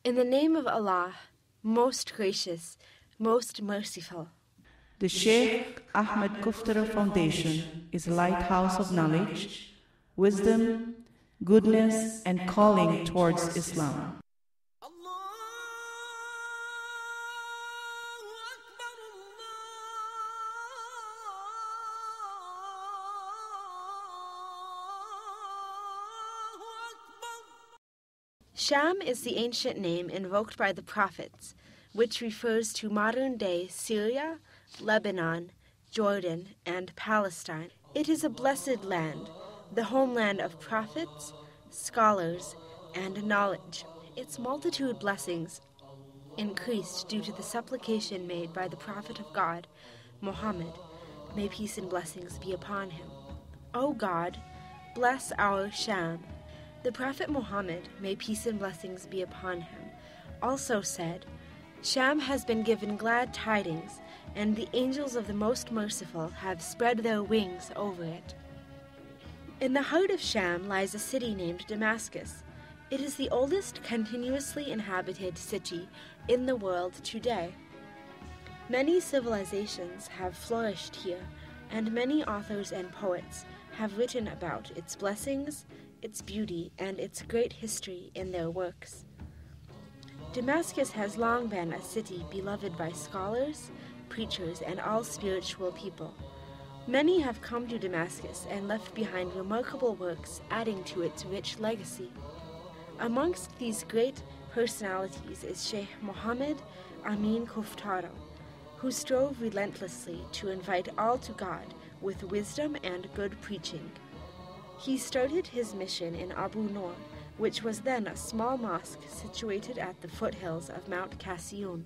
In the name of Allah, most gracious, most merciful. The Sheikh Ahmad Kuftaro Foundation is a lighthouse of knowledge, wisdom, goodness, and calling towards Islam. Sham is the ancient name invoked by the prophets, which refers to modern-day Syria, Lebanon, Jordan, and Palestine. It is a blessed land, the homeland of prophets, scholars, and knowledge. Its multitude blessings increased due to the supplication made by the Prophet of God, Muhammad, may peace and blessings be upon him. O God, bless our Sham. The Prophet Muhammad, may peace and blessings be upon him, also said, Sham has been given glad tidings, and the angels of the Most Merciful have spread their wings over it. In the heart of Sham lies a city named Damascus. It is the oldest continuously inhabited city in the world today. Many civilizations have flourished here, and many authors and poets have written about its blessings, its beauty, and its great history in their works. Damascus has long been a city beloved by scholars, preachers, and all spiritual people. Many have come to Damascus and left behind remarkable works adding to its rich legacy. Amongst these great personalities is Sheikh Ahmad Kuftaro, who strove relentlessly to invite all to God with wisdom and good preaching. He started his mission in Abu Nur, which was then a small mosque situated at the foothills of Mount Kasiyun.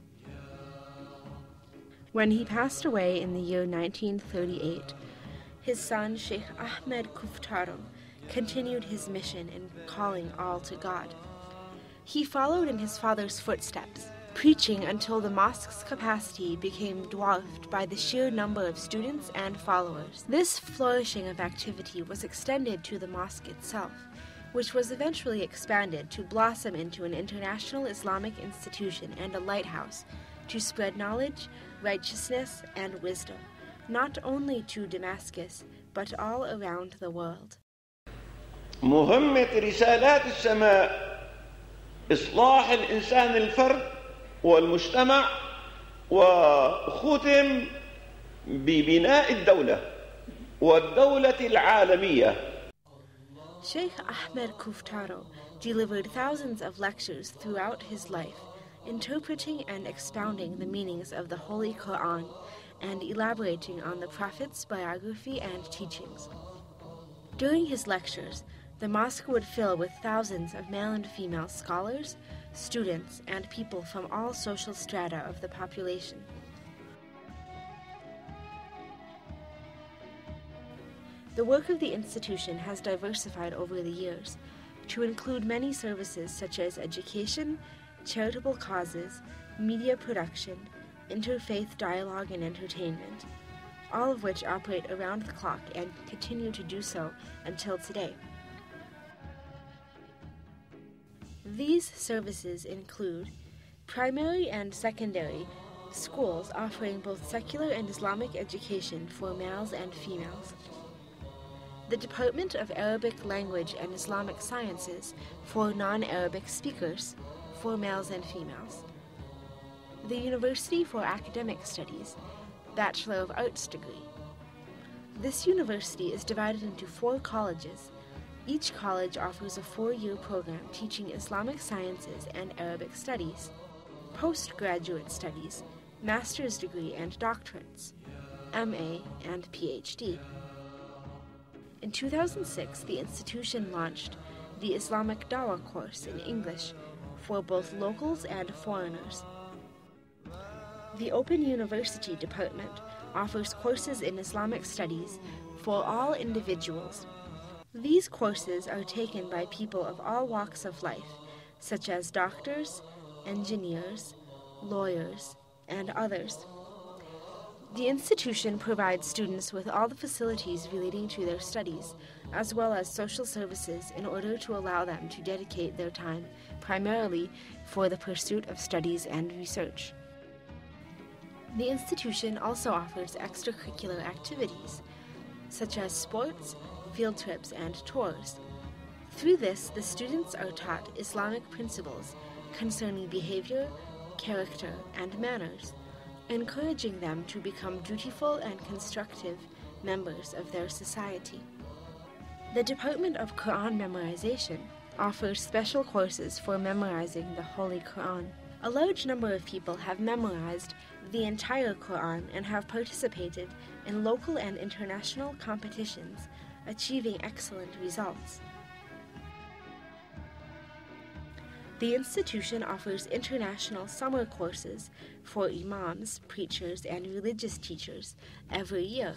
When he passed away in the year 1938, his son Sheikh Ahmad Kuftaro continued his mission in calling all to God. He followed in his father's footsteps, preaching until the mosque's capacity became dwarfed by the sheer number of students and followers. This flourishing of activity was extended to the mosque itself, which was eventually expanded to blossom into an international Islamic institution and a lighthouse to spread knowledge, righteousness, and wisdom, not only to Damascus, but all around the world. مهمة رسالات السماء إصلاح الإنسان الفرد والمجتمع وختم ببناء الدولة والدولة العالمية. Sheikh Ahmad Kuftaro delivered thousands of lectures throughout his life, interpreting and expounding the meanings of the Holy Quran and elaborating on the Prophet's biography and teachings. During his lectures, the mosque would fill with thousands of male and female scholars, students, and people from all social strata of the population. The work of the institution has diversified over the years to include many services such as education, charitable causes, media production, interfaith dialogue, and entertainment, all of which operate around the clock and continue to do so until today. These services include primary and secondary schools offering both secular and Islamic education for males and females, the Department of Arabic Language and Islamic Sciences for non-Arabic speakers, for males and females, the University for Academic Studies, Bachelor of Arts degree. This university is divided into 4 colleges. Each college offers a 4-year program teaching Islamic sciences and Arabic studies, postgraduate studies, master's degree and doctorates, MA and PhD. In 2006, the institution launched the Islamic Dawah course in English for both locals and foreigners. The Open University Department offers courses in Islamic studies for all individuals. These courses are taken by people of all walks of life, such as doctors, engineers, lawyers, and others. The institution provides students with all the facilities relating to their studies, as well as social services in order to allow them to dedicate their time primarily for the pursuit of studies and research. The institution also offers extracurricular activities, such as sports, field trips, and tours. Through this, the students are taught Islamic principles concerning behavior, character, and manners, encouraging them to become dutiful and constructive members of their society. The Department of Quran Memorization offers special courses for memorizing the Holy Quran. A large number of people have memorized the entire Quran and have participated in local and international competitions, achieving excellent results. The institution offers international summer courses for imams, preachers, and religious teachers every year.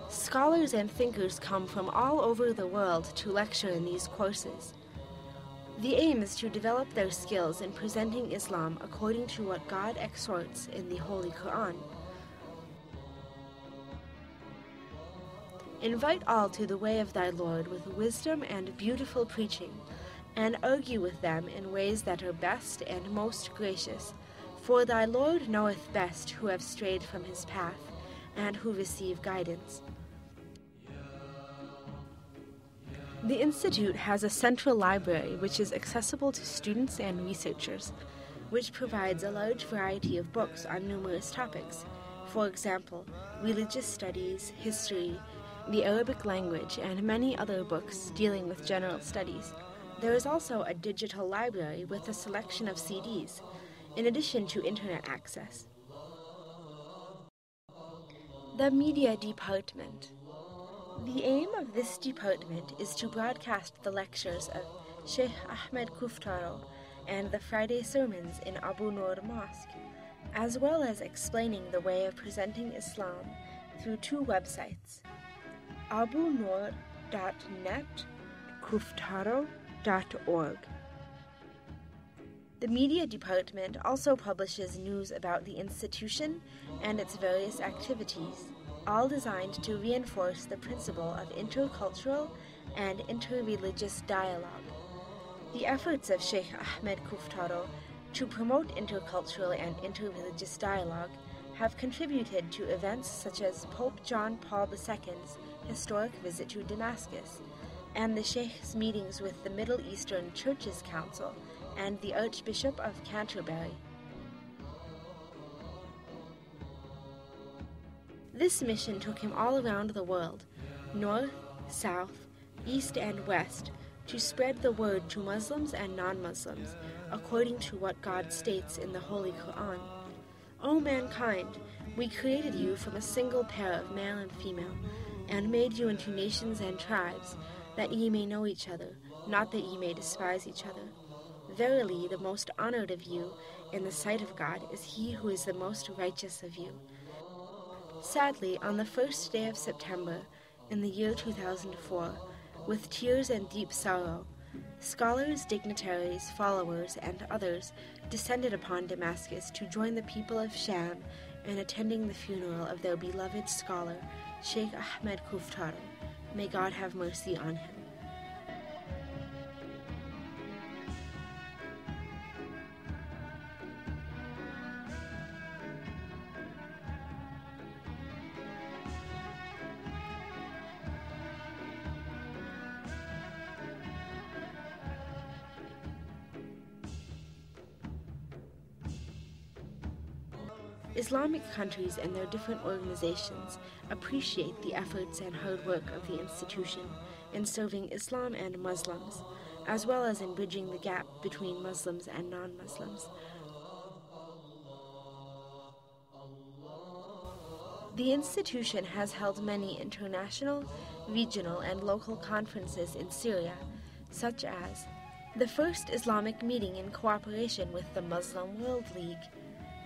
Scholars and thinkers come from all over the world to lecture in these courses. The aim is to develop their skills in presenting Islam according to what God exhorts in the Holy Quran. Invite all to the way of thy Lord with wisdom and beautiful preaching, and argue with them in ways that are best and most gracious. For thy Lord knoweth best who have strayed from his path, and who receive guidance. The Institute has a central library which is accessible to students and researchers, which provides a large variety of books on numerous topics. For example, religious studies, history, the Arabic language, and many other books dealing with general studies. There is also a digital library with a selection of CDs, in addition to internet access. The Media Department. The aim of this department is to broadcast the lectures of Sheikh Ahmad Kuftaro and the Friday sermons in Abu Noor Mosque, as well as explaining the way of presenting Islam through two websites, abunoor.net, kuftaro.org. The Media Department also publishes news about the institution and its various activities, all designed to reinforce the principle of intercultural and interreligious dialogue. The efforts of Sheikh Ahmad Kuftaro to promote intercultural and interreligious dialogue have contributed to events such as Pope John Paul II's historic visit to Damascus, and the Sheikh's meetings with the Middle Eastern Churches Council and the Archbishop of Canterbury. This mission took him all around the world, north, south, east, and west, to spread the word to Muslims and non-Muslims, according to what God states in the Holy Quran. O mankind, we created you from a single pair of male and female, and made you into nations and tribes, that ye may know each other, not that ye may despise each other. Verily, the most honored of you in the sight of God is he who is the most righteous of you. Sadly, on the first day of September, in the year 2004, with tears and deep sorrow, scholars, dignitaries, followers, and others descended upon Damascus to join the people of Sham in attending the funeral of their beloved scholar, Sheikh Ahmad Kuftaro. May God have mercy on him. Islamic countries and their different organizations appreciate the efforts and hard work of the institution in serving Islam and Muslims, as well as in bridging the gap between Muslims and non-Muslims. The institution has held many international, regional, and local conferences in Syria, such as the First Islamic Meeting in cooperation with the Muslim World League,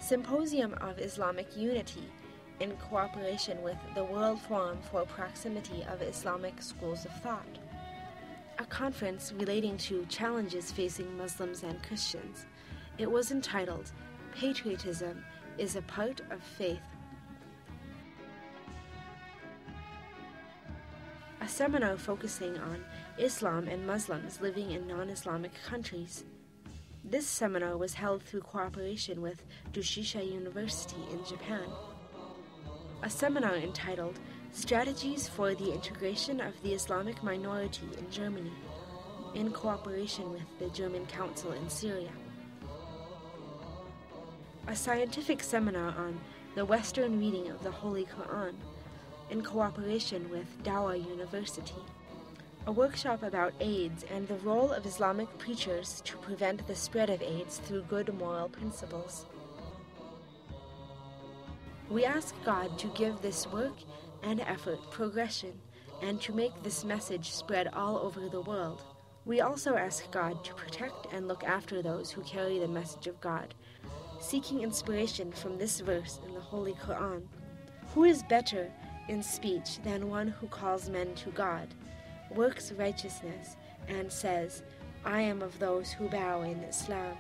Symposium of Islamic Unity in cooperation with the World Forum for Proximity of Islamic Schools of Thought, a conference relating to challenges facing Muslims and Christians. It was entitled, Patriotism is a Part of Faith, seminar focusing on Islam and Muslims living in non-Islamic countries. This seminar was held through cooperation with Dushisha University in Japan. A seminar entitled Strategies for the Integration of the Islamic Minority in Germany, in cooperation with the German Council in Syria. A scientific seminar on the Western reading of the Holy Quran, in cooperation with Dawa University. A workshop about AIDS and the role of Islamic preachers to prevent the spread of AIDS through good moral principles. We ask God to give this work and effort progression and to make this message spread all over the world. We also ask God to protect and look after those who carry the message of God, seeking inspiration from this verse in the Holy Quran. Who is better in speech than one who calls men to God, works righteousness, and says, I am of those who bow in Islam?